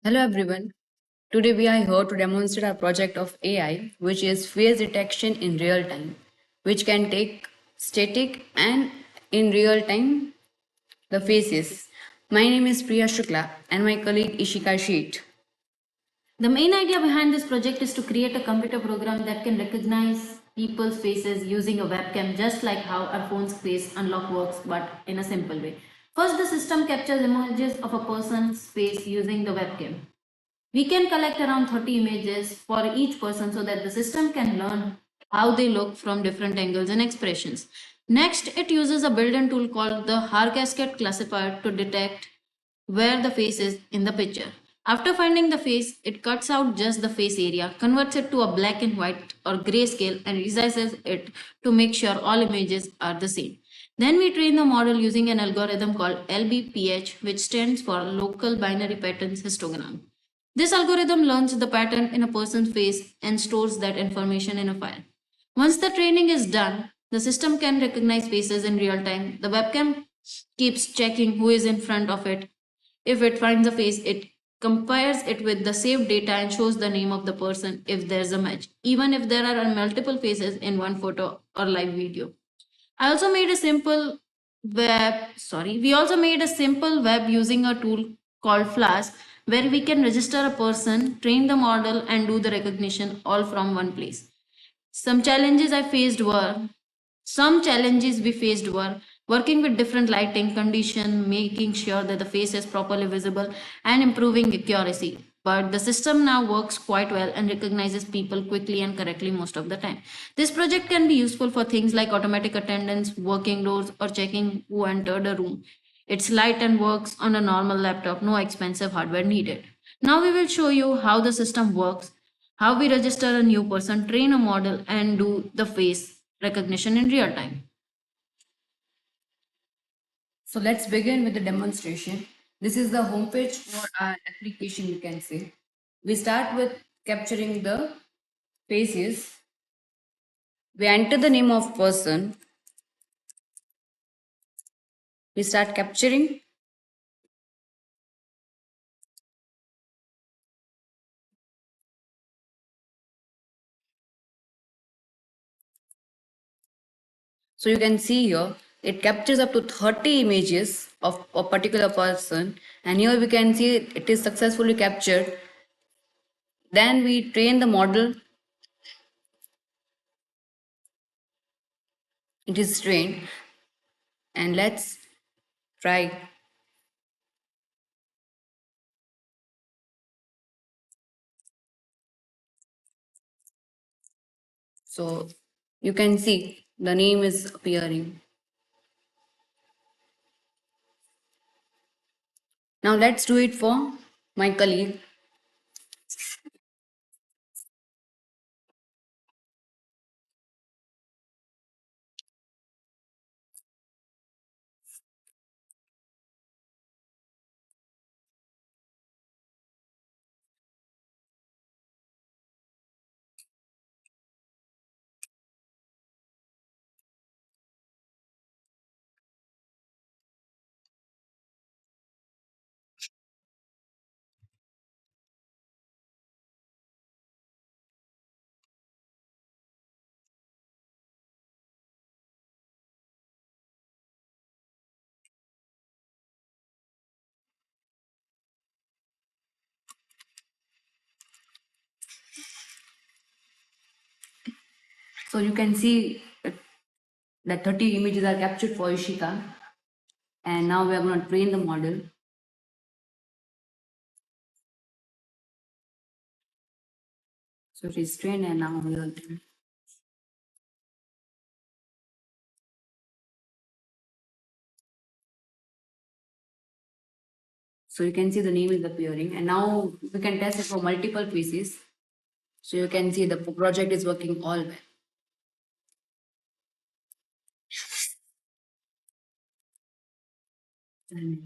Hello everyone. Today we are here to demonstrate our project of AI, which is face detection in real time, which can take static and in real time the faces. My name is Priya Shukla and my colleague Ishika Sheet. The main idea behind this project is to create a computer program that can recognize people's faces using a webcam, just like how our phone's face unlock works, but in a simple way. First, the system captures images of a person's face using the webcam. We can collect around 30 images for each person so that the system can learn how they look from different angles and expressions. Next, it uses a built-in tool called the Harcascade classifier to detect where the face is in the picture. After finding the face, it cuts out just the face area, converts it to a black and white or grayscale, and resizes it to make sure all images are the same. Then we train the model using an algorithm called LBPH, which stands for Local Binary Patterns Histogram. This algorithm learns the pattern in a person's face and stores that information in a file. Once the training is done, the system can recognize faces in real time. The webcam keeps checking who is in front of it. If it finds a face, it compares it with the saved data and shows the name of the person if there's a match, even if there are multiple faces in one photo or live video. I also made a simple we also made a simple web using a tool called Flask where we can register a person, train the model, and do the recognition all from one place. Some challenges I faced were some challenges we faced were working with different lighting condition, making sure that the face is properly visible, and improving accuracy. But the system now works quite well and recognizes people quickly and correctly most of the time. This project can be useful for things like automatic attendance, working doors, or checking who entered a room. It's light and works on a normal laptop, no expensive hardware needed. Now we will show you how the system works, how we register a new person, train a model, and do the face recognition in real time. So let's begin with the demonstration. This is the homepage for our application, you can say. We start with capturing the faces. We enter the name of person. We start capturing. So you can see here, it captures up to 30 images of a particular person. And here we can see it is successfully captured. Then we train the model. It is trained. And let's try. So you can see the name is appearing. Now let's do it for my colleague. So you can see that 30 images are captured for Ishika. And now we are going to train the model. So it is trained and now we will. So you can see the name is appearing. And now we can test it for multiple pieces. So you can see the project is working all well.